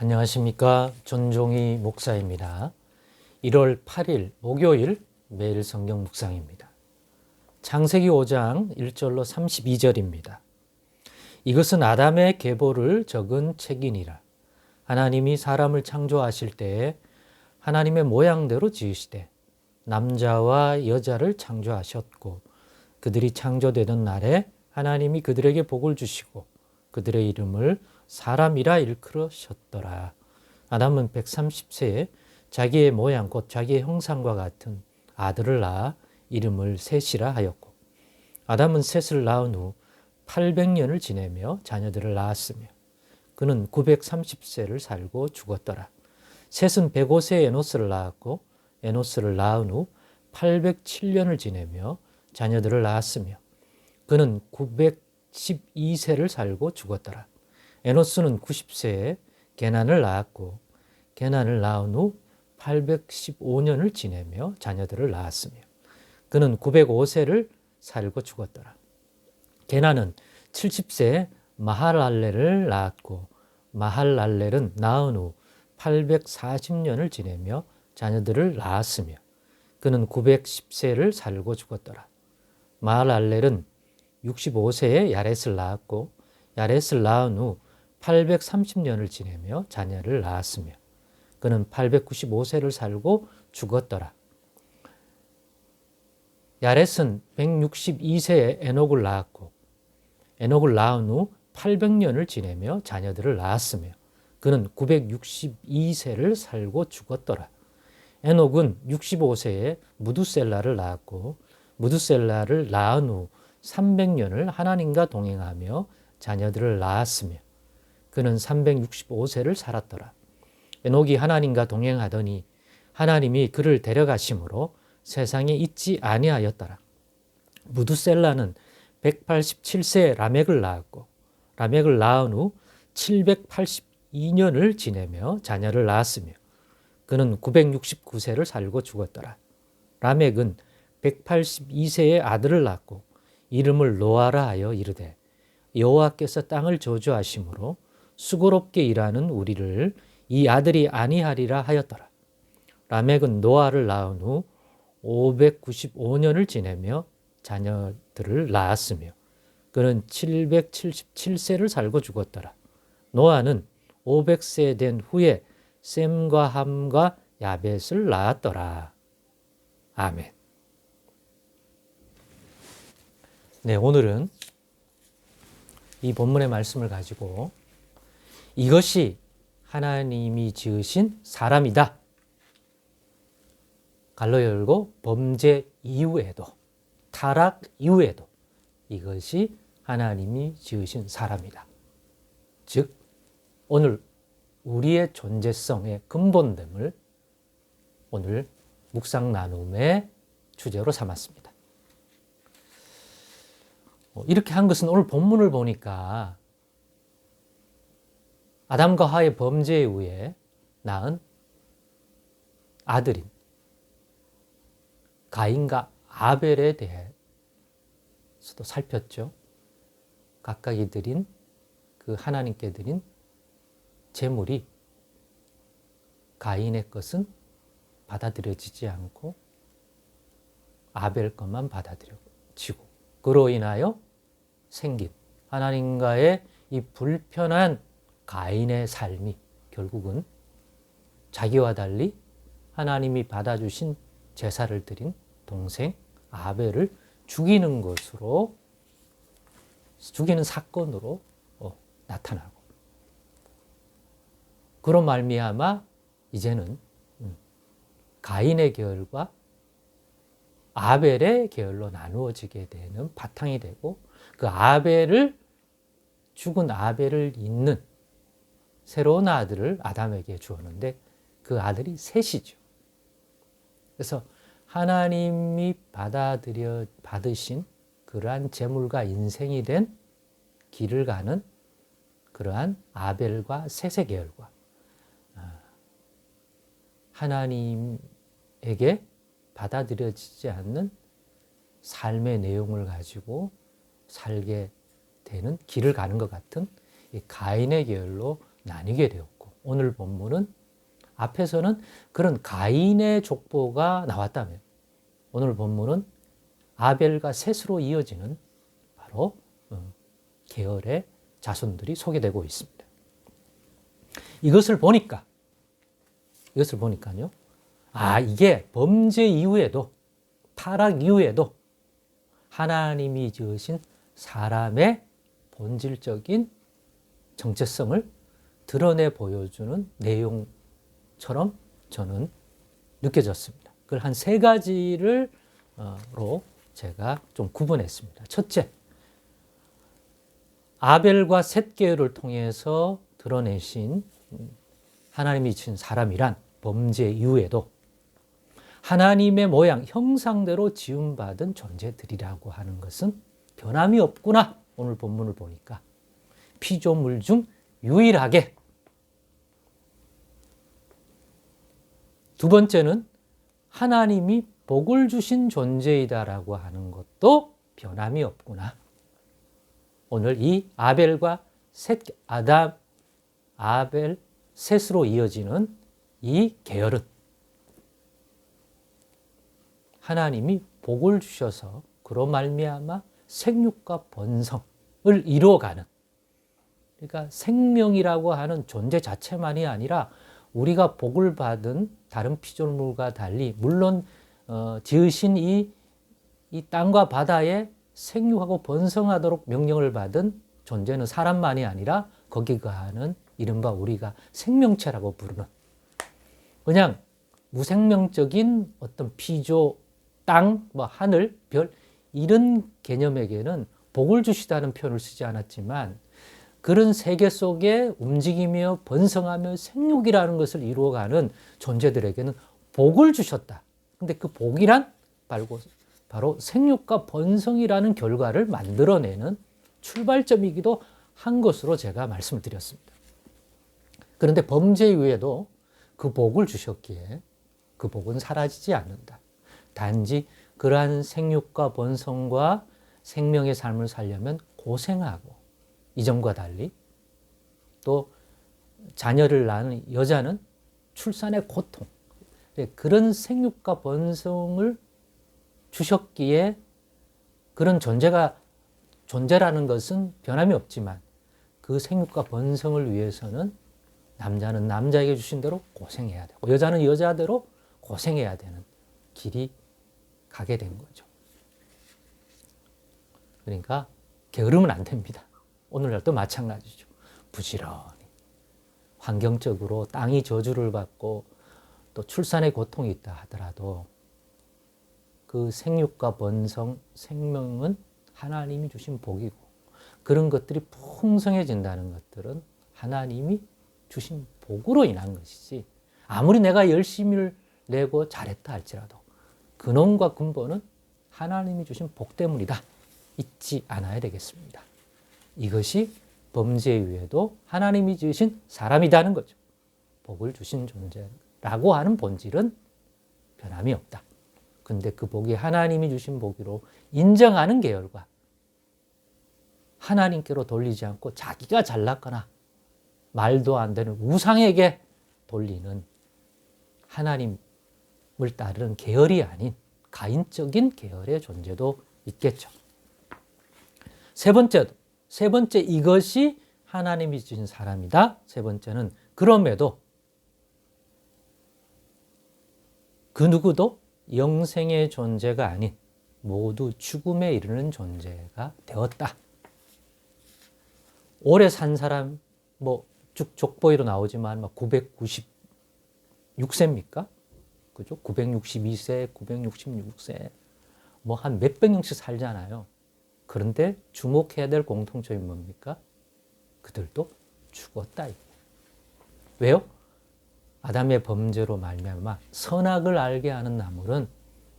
안녕하십니까. 전종희 목사입니다. 1월 8일 목요일 매일 성경 묵상입니다. 창세기 5장 1절로 32절입니다. 이것은 아담의 계보를 적은 책이니라. 하나님이 사람을 창조하실 때에 하나님의 모양대로 지으시되 남자와 여자를 창조하셨고 그들이 창조되던 날에 하나님이 그들에게 복을 주시고 그들의 이름을 사람이라 일컬으셨더라. 아담은 130세에 자기의 모양 곧 자기의 형상과 같은 아들을 낳아 이름을 셋이라 하였고 아담은 셋을 낳은 후 800년을 지내며 자녀들을 낳았으며 그는 930세를 살고 죽었더라. 셋은 105세에 에노스를 낳았고 에노스를 낳은 후 807년을 지내며 자녀들을 낳았으며 그는 912세를 살고 죽었더라. 에노스는 90세에 게난을 낳았고 게난을 낳은 후 815년을 지내며 자녀들을 낳았으며 그는 905세를 살고 죽었더라. 게난은 70세에 마할랄렐을 낳았고 마할랄렐은 낳은 후 840년을 지내며 자녀들을 낳았으며 그는 910세를 살고 죽었더라. 마할랄렐은 65세에 야렛을 낳았고 야렛을 낳은 후 830년을 지내며 자녀를 낳았으며 그는 895세를 살고 죽었더라. 야렛은 162세에 에녹을 낳았고 에녹을 낳은 후 800년을 지내며 자녀들을 낳았으며 그는 962세를 살고 죽었더라. 에녹은 65세에 무두셀라를 낳았고 무두셀라를 낳은 후 300년을 하나님과 동행하며 자녀들을 낳았으며 그는 365세를 살았더라. 에녹이 하나님과 동행하더니 하나님이 그를 데려가심으로 세상에 있지 아니하였더라. 무두셀라는 187세에 라멕을 낳았고 라멕을 낳은 후 782년을 지내며 자녀를 낳았으며 그는 969세를 살고 죽었더라. 라멕은 182세에 아들을 낳고 이름을 노아라 하여 이르되 여호와께서 땅을 저주하심으로 수고롭게 일하는 우리를 이 아들이 아니하리라 하였더라. 라멕은 노아를 낳은 후 595년을 지내며 자녀들을 낳았으며 그는 777세를 살고 죽었더라. 노아는 500세 된 후에 셈과 함과 야벳을 낳았더라. 아멘. 네, 오늘은 이 본문의 말씀을 가지고 이것이 하나님이 지으신 사람이다. 갈로 열고 범죄 이후에도 타락 이후에도 이것이 하나님이 지으신 사람이다. 즉 오늘 우리의 존재성의 근본됨을 오늘 묵상 나눔의 주제로 삼았습니다. 이렇게 한 것은 오늘 본문을 보니까 아담과 하와의 범죄 이후에 낳은 아들인 가인과 아벨에 대해서도 살폈죠. 각각이 드린 그 하나님께 드린 제물이 가인의 것은 받아들여지지 않고 아벨 것만 받아들여지고 그로 인하여 생긴 하나님과의 이 불편한 가인의 삶이 결국은 자기와 달리 하나님이 받아주신 제사를 드린 동생 아벨을 죽이는 것으로 죽이는 사건으로 나타나고 그로 말미암아 이제는 가인의 계열과 아벨의 계열로 나누어지게 되는 바탕이 되고 그 아벨을 죽은 아벨을 잇는 새로운 아들을 아담에게 주었는데 그 아들이 셋이죠. 그래서 하나님이 받으신 그러한 제물과 인생이 된 길을 가는 그러한 아벨과 셋의 계열과 하나님에게 받아들여지지 않는 삶의 내용을 가지고 살게 되는 길을 가는 것 같은 이 가인의 계열로 나뉘게 되었고 오늘 본문은 앞에서는 그런 가인의 족보가 나왔다면 오늘 본문은 아벨과 셋으로 이어지는 바로 계열의 자손들이 소개되고 있습니다. 이것을 보니까요. 이게 범죄 이후에도 타락 이후에도 하나님이 지으신 사람의 본질적인 정체성을 드러내 보여주는 내용처럼 저는 느껴졌습니다. 그걸 한 세 가지로 제가 좀 구분했습니다. 첫째, 아벨과 셋 계열을 통해서 드러내신 하나님이 지은 사람이란 범죄 이후에도 하나님의 모양, 형상대로 지음받은 존재들이라고 하는 것은 변함이 없구나. 오늘 본문을 보니까 피조물 중 유일하게. 두 번째는 하나님이 복을 주신 존재이다라고 하는 것도 변함이 없구나. 오늘 이 아벨과 셋, 아벨, 셋으로 이어지는 이 계열은 하나님이 복을 주셔서 그로 말미암아 생육과 번성을 이루어가는, 그러니까 생명이라고 하는 존재 자체만이 아니라 우리가 복을 받은 다른 피조물과 달리 물론 지으신 이 땅과 바다에 생육하고 번성하도록 명령을 받은 존재는 사람만이 아니라 거기 거하는 이른바 우리가 생명체라고 부르는 그냥 무생명적인 어떤 피조, 땅, 하늘, 별 이런 개념에게는 복을 주시다는 표현을 쓰지 않았지만 그런 세계 속에 움직이며 번성하며 생육이라는 것을 이루어가는 존재들에게는 복을 주셨다. 근데 그 복이란 바로 생육과 번성이라는 결과를 만들어내는 출발점이기도 한 것으로 제가 말씀을 드렸습니다. 그런데 범죄 이후에도 그 복을 주셨기에 그 복은 사라지지 않는다. 단지 그러한 생육과 번성과 생명의 삶을 살려면 고생하고 이전과 달리 또 자녀를 낳는 여자는 출산의 고통, 그런 생육과 번성을 주셨기에 그런 존재라는 것은 변함이 없지만 그 생육과 번성을 위해서는 남자는 남자에게 주신 대로 고생해야 되고 여자는 여자대로 고생해야 되는 길이 가게 된 거죠. 그러니까 게으르면 안 됩니다. 오늘날도 마찬가지죠. 부지런히 환경적으로 땅이 저주를 받고 또 출산의 고통이 있다 하더라도 그 생육과 번성, 생명은 하나님이 주신 복이고 그런 것들이 풍성해진다는 것들은 하나님이 주신 복으로 인한 것이지 아무리 내가 열심을 내고 잘했다 할지라도 근원과 근본은 하나님이 주신 복 때문이다. 잊지 않아야 되겠습니다. 이것이 범죄 이후에도 하나님이 지으신 사람이라는 거죠. 복을 주신 존재라고 하는 본질은 변함이 없다. 근데 그 복이 하나님이 주신 복으로 인정하는 계열과 하나님께로 돌리지 않고 자기가 잘났거나 말도 안 되는 우상에게 돌리는 하나님을 따르는 계열이 아닌 가인적인 계열의 존재도 있겠죠. 세 번째 이것이 하나님이 주신 사람이다. 세 번째는 그럼에도 그 누구도 영생의 존재가 아닌 모두 죽음에 이르는 존재가 되었다. 오래 산 사람 쭉 족보에도 나오지만 996세입니까? 그죠? 962세, 966세 한 몇백 년씩 살잖아요. 그런데 주목해야 될 공통점이 뭡니까? 그들도 죽었다. 왜요? 아담의 범죄로 말미암아 선악을 알게 하는 나물은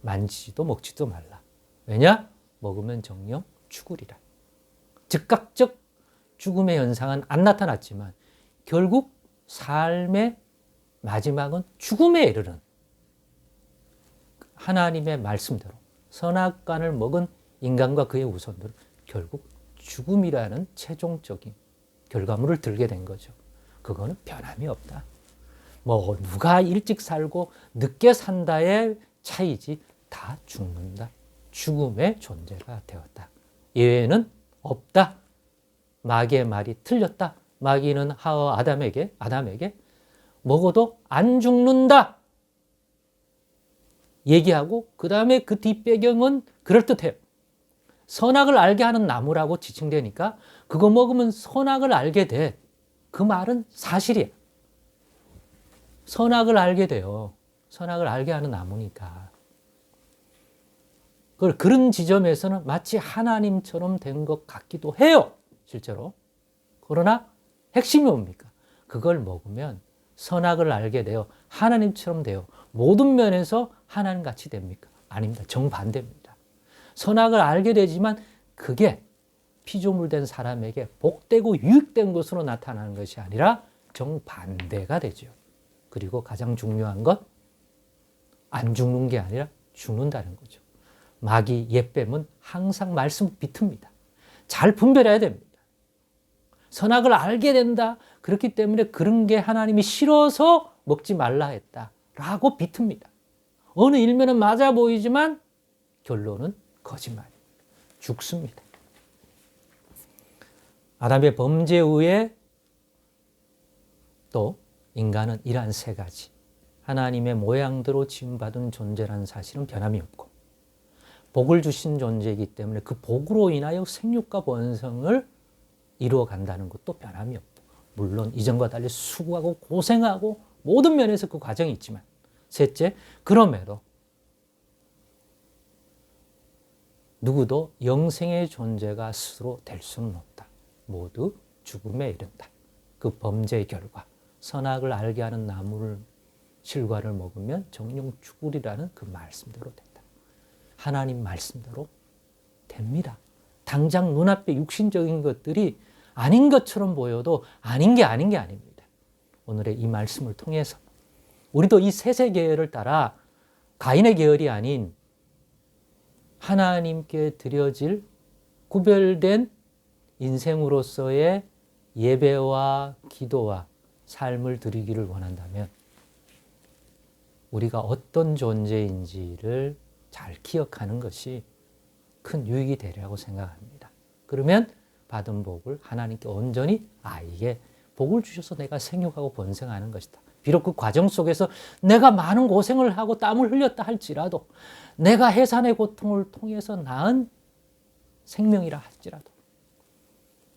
만지지도 먹지도 말라. 왜냐? 먹으면 정녕 죽으리라. 즉각적 죽음의 현상은 안 나타났지만 결국 삶의 마지막은 죽음에 이르는 하나님의 말씀대로 선악간을 먹은 인간과 그의 후손들은 결국 죽음이라는 최종적인 결과물을 들게 된 거죠. 그거는 변함이 없다. 뭐 누가 일찍 살고 늦게 산다의 차이지 다 죽는다. 죽음의 존재가 되었다. 예외는 없다. 마귀의 말이 틀렸다. 마귀는 아담에게 먹어도 안 죽는다 얘기하고 그 다음에 그 뒷배경은 그럴듯해요. 선악을 알게 하는 나무라고 지칭되니까 그거 먹으면 선악을 알게 돼. 그 말은 사실이야. 선악을 알게 돼요. 선악을 알게 하는 나무니까. 그런 지점에서는 마치 하나님처럼 된 것 같기도 해요. 실제로. 그러나 핵심이 뭡니까? 그걸 먹으면 선악을 알게 돼요. 하나님처럼 돼요. 모든 면에서 하나님같이 됩니까? 아닙니다. 정반대입니다. 선악을 알게 되지만 그게 피조물된 사람에게 복되고 유익된 것으로 나타나는 것이 아니라 정반대가 되죠. 그리고 가장 중요한 것, 안 죽는 게 아니라 죽는다는 거죠. 마귀 옛뱀은 항상 말씀 비틉니다. 잘 분별해야 됩니다. 선악을 알게 된다. 그렇기 때문에 그런 게 하나님이 싫어서 먹지 말라 했다라고 비틉니다. 어느 일면은 맞아 보이지만 결론은 거짓말입니다. 죽습니다. 아담의 범죄 후에 또 인간은 이러한 세 가지 하나님의 모양대로 지음받은 존재라는 사실은 변함이 없고 복을 주신 존재이기 때문에 그 복으로 인하여 생육과 번성을 이루어 간다는 것도 변함이 없고 물론 이전과 달리 수고하고 고생하고 모든 면에서 그 과정이 있지만 셋째, 그럼에도 누구도 영생의 존재가 스스로 될 수는 없다. 모두 죽음에 이른다. 그 범죄의 결과 선악을 알게 하는 나무를 실과를 먹으면 정령 죽으리라는 그 말씀대로 된다. 하나님 말씀대로 됩니다. 당장 눈앞에 육신적인 것들이 아닌 것처럼 보여도 아닌 게 아닙니다. 오늘의 이 말씀을 통해서 우리도 이 셋의 계열을 따라 가인의 계열이 아닌 하나님께 드려질 구별된 인생으로서의 예배와 기도와 삶을 드리기를 원한다면 우리가 어떤 존재인지를 잘 기억하는 것이 큰 유익이 되리라고 생각합니다. 그러면 받은 복을 하나님께 온전히 이게 복을 주셔서 내가 생육하고 번성하는 것이다. 비록 그 과정 속에서 내가 많은 고생을 하고 땀을 흘렸다 할지라도 내가 해산의 고통을 통해서 낳은 생명이라 할지라도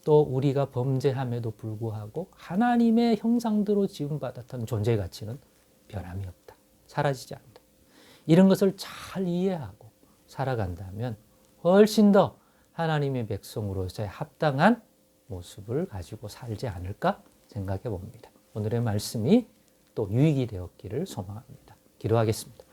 또 우리가 범죄함에도 불구하고 하나님의 형상대로 지음받았던 존재의 가치는 변함이 없다. 사라지지 않는다. 이런 것을 잘 이해하고 살아간다면 훨씬 더 하나님의 백성으로서의 합당한 모습을 가지고 살지 않을까 생각해 봅니다. 오늘의 말씀이 또 유익이 되었기를 소망합니다. 기도하겠습니다.